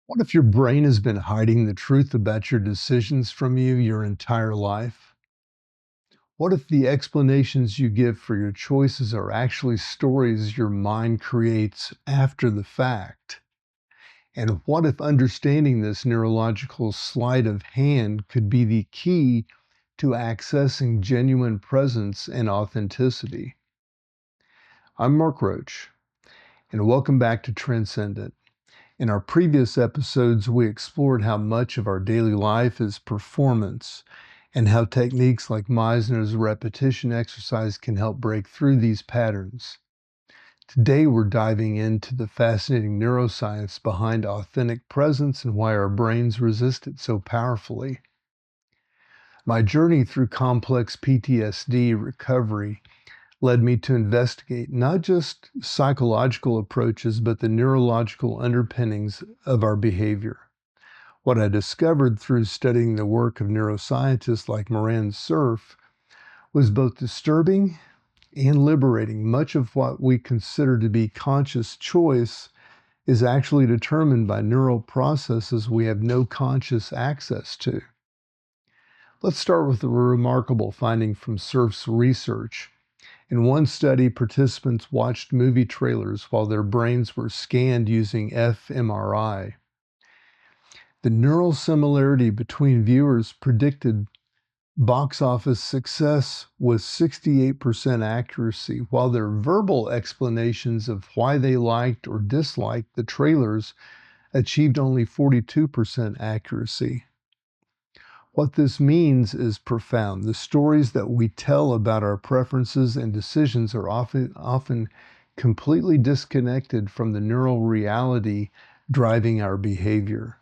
What if your brain has been hiding the truth about your decisions from you your entire life? What if the explanations you give for your choices are actually stories your mind creates after the fact? And what if understanding this neurological sleight of hand could be the key to accessing genuine presence and authenticity? I'm Mark Roach, and welcome back to Transcendent. In our previous episodes, we explored how much of our daily life is performance and how techniques like Meisner's repetition exercise can help break through these patterns. Today, we're diving into the fascinating neuroscience behind authentic presence and why our brains resist it so powerfully. My journey through complex PTSD recovery led me to investigate not just psychological approaches, but the neurological underpinnings of our behavior. What I discovered through studying the work of neuroscientists like Moran Cerf was both disturbing and liberating. Much of what we consider to be conscious choice is actually determined by neural processes we have no conscious access to. Let's start with a remarkable finding from Cerf's research. In one study, participants watched movie trailers while their brains were scanned using fMRI. The neural similarity between viewers predicted box office success with 68% accuracy, while their verbal explanations of why they liked or disliked the trailers achieved only 42% accuracy. What this means is profound. The stories that we tell about our preferences and decisions are often completely disconnected from the neural reality driving our behavior.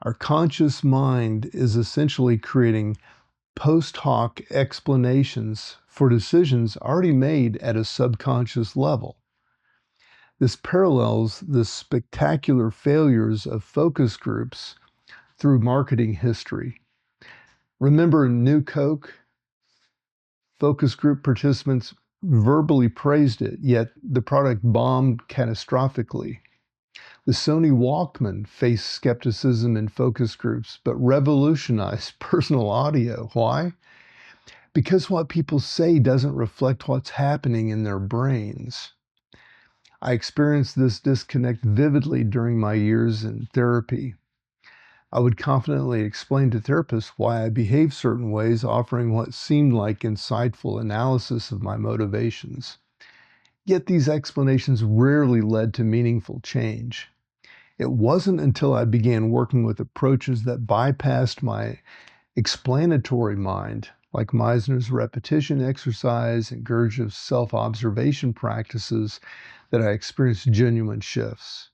Our conscious mind is essentially creating post hoc explanations for decisions already made at a subconscious level. This parallels the spectacular failures of focus groups through marketing history. Remember New Coke? Focus group participants verbally praised it, yet the product bombed catastrophically. The Sony Walkman faced skepticism in focus groups, but revolutionized personal audio. Why? Because what people say doesn't reflect what's happening in their brains. I experienced this disconnect vividly during my years in therapy. I would confidently explain to therapists why I behaved certain ways, offering what seemed like insightful analysis of my motivations. Yet these explanations rarely led to meaningful change. It wasn't until I began working with approaches that bypassed my explanatory mind, like Meisner's repetition exercise and Gurdjieff's self-observation practices, that I experienced genuine shifts.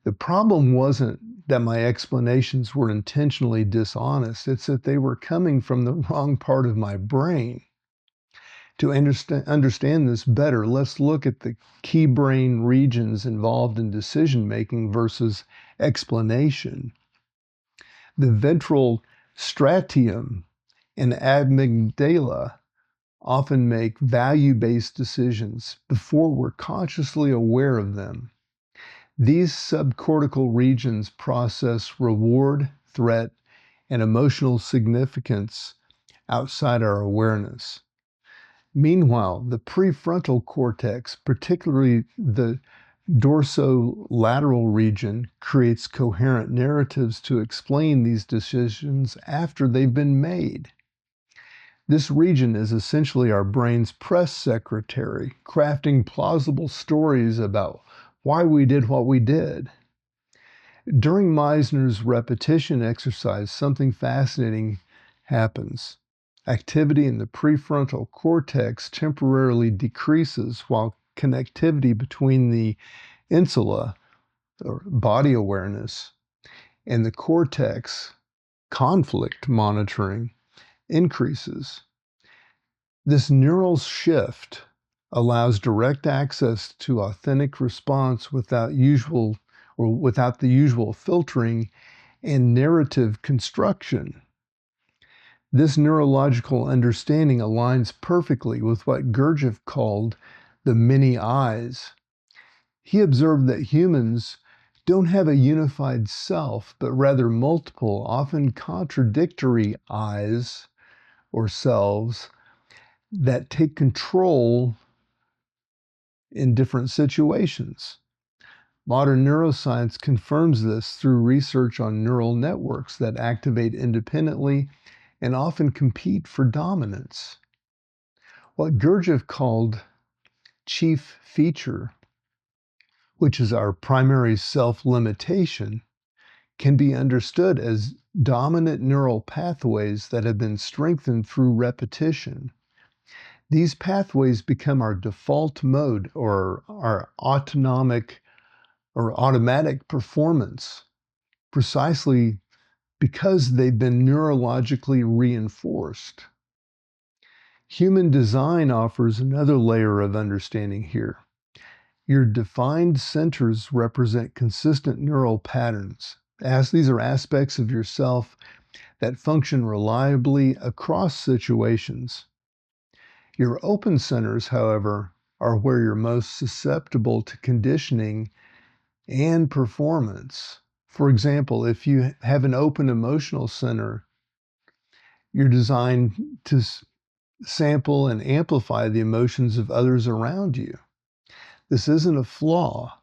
The problem wasn't that my explanations were intentionally dishonest, it's that they were coming from the wrong part of my brain. To understand this better, let's look at the key brain regions involved in decision making versus explanation. The ventral striatum and amygdala often make value-based decisions before we're consciously aware of them. These subcortical regions process reward, threat, and emotional significance outside our awareness. Meanwhile, the prefrontal cortex, particularly the dorsolateral region, creates coherent narratives to explain these decisions after they've been made. This region is essentially our brain's press secretary, crafting plausible stories about why we did what we did. During Meisner's repetition exercise, something fascinating happens. Activity in the prefrontal cortex temporarily decreases while connectivity between the insula, or body awareness, and the cortex, conflict monitoring, increases. This neural shift allows direct access to authentic response without the usual filtering and narrative construction. This neurological understanding aligns perfectly with what Gurdjieff called the many eyes. He observed that humans don't have a unified self, but rather multiple, often contradictory I's or selves that take control in different situations. Modern neuroscience confirms this through research on neural networks that activate independently and often compete for dominance. What Gurdjieff called chief feature, which is our primary self-limitation, can be understood as dominant neural pathways that have been strengthened through repetition. These pathways become our default mode or our autonomic or automatic performance precisely because they've been neurologically reinforced. Human design offers another layer of understanding here. Your defined centers represent consistent neural patterns, as these are aspects of yourself that function reliably across situations. Your open centers, however, are where you're most susceptible to conditioning and performance. For example, if you have an open emotional center, you're designed to sample and amplify the emotions of others around you. This isn't a flaw,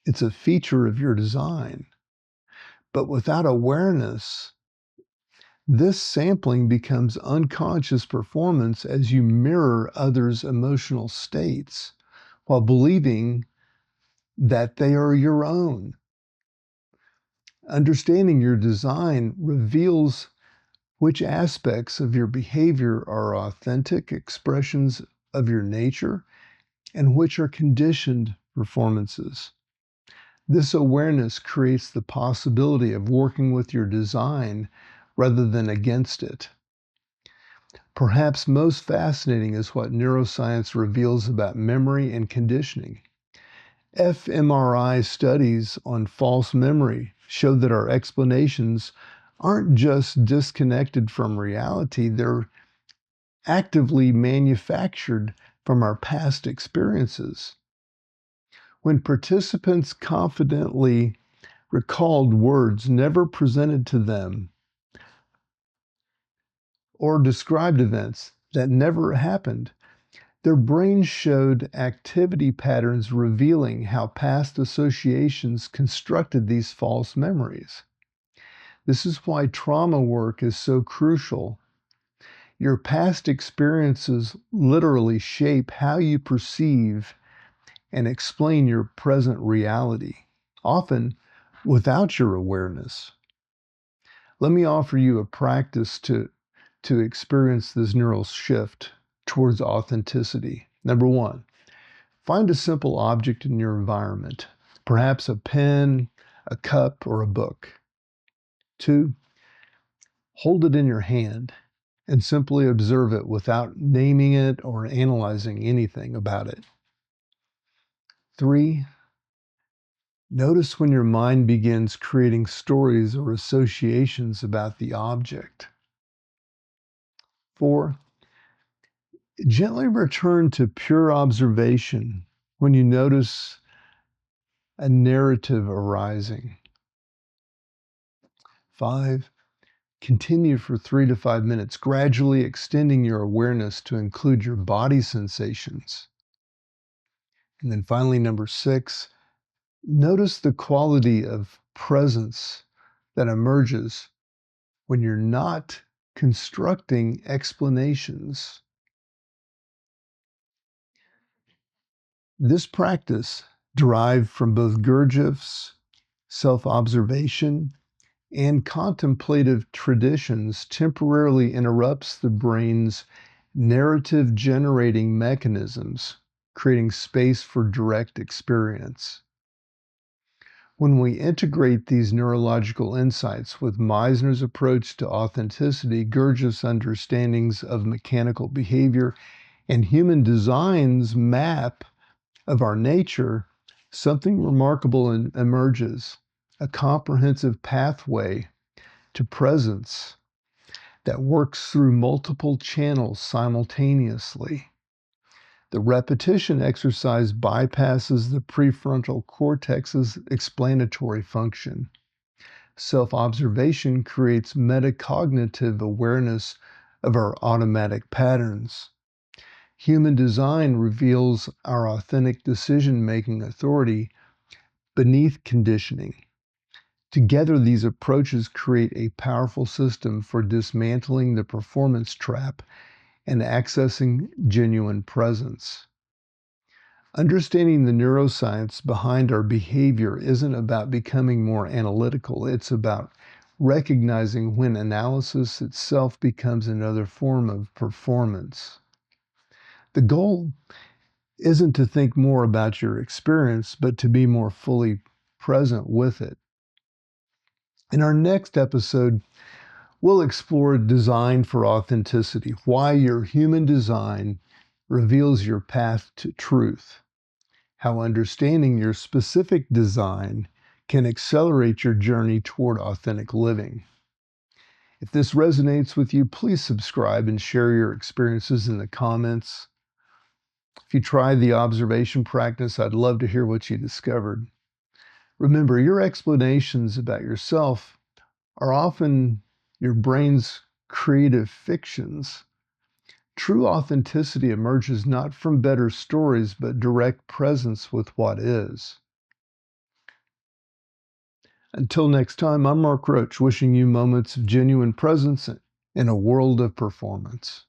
it's a feature of your design. But without awareness, this sampling becomes unconscious performance as you mirror others' emotional states while believing that they are your own. Understanding your design reveals which aspects of your behavior are authentic expressions of your nature and which are conditioned performances. This awareness creates the possibility of working with your design rather than against it. Perhaps most fascinating is what neuroscience reveals about memory and conditioning. fMRI studies on false memory show that our explanations aren't just disconnected from reality, they're actively manufactured from our past experiences. When participants confidently recalled words never presented to them or described events that never happened, their brains showed activity patterns revealing how past associations constructed these false memories. This is why trauma work is so crucial. Your past experiences literally shape how you perceive and explain your present reality, often without your awareness. Let me offer you a practice to experience this neural shift towards authenticity. Number one, find a simple object in your environment, perhaps a pen, a cup, or a book. Two, hold it in your hand and simply observe it without naming it or analyzing anything about it. Three, notice when your mind begins creating stories or associations about the object. Four, gently return to pure observation when you notice a narrative arising. Five, continue for 3 to 5 minutes, gradually extending your awareness to include your body sensations. And then finally, number 6, notice the quality of presence that emerges when you're not constructing explanations. This practice, derived from both Gurdjieff's self-observation and contemplative traditions, temporarily interrupts the brain's narrative generating mechanisms, creating space for direct experience. When we integrate these neurological insights with Meisner's approach to authenticity, Gurdjieff's understandings of mechanical behavior, and human design's map of our nature, something remarkable emerges, a comprehensive pathway to presence that works through multiple channels simultaneously. The repetition exercise bypasses the prefrontal cortex's explanatory function. Self-observation creates metacognitive awareness of our automatic patterns. Human design reveals our authentic decision-making authority beneath conditioning. Together, these approaches create a powerful system for dismantling the performance trap and accessing genuine presence. Understanding the neuroscience behind our behavior isn't about becoming more analytical. It's about recognizing when analysis itself becomes another form of performance. The goal isn't to think more about your experience, but to be more fully present with it. In our next episode, we'll explore design for authenticity, why your human design reveals your path to truth, how understanding your specific design can accelerate your journey toward authentic living. If this resonates with you, please subscribe and share your experiences in the comments. If you tried the observation practice, I'd love to hear what you discovered. Remember, your explanations about yourself are often your brain's creative fictions. True authenticity emerges not from better stories, but direct presence with what is. Until next time, I'm Mark Roach, wishing you moments of genuine presence in a world of performance.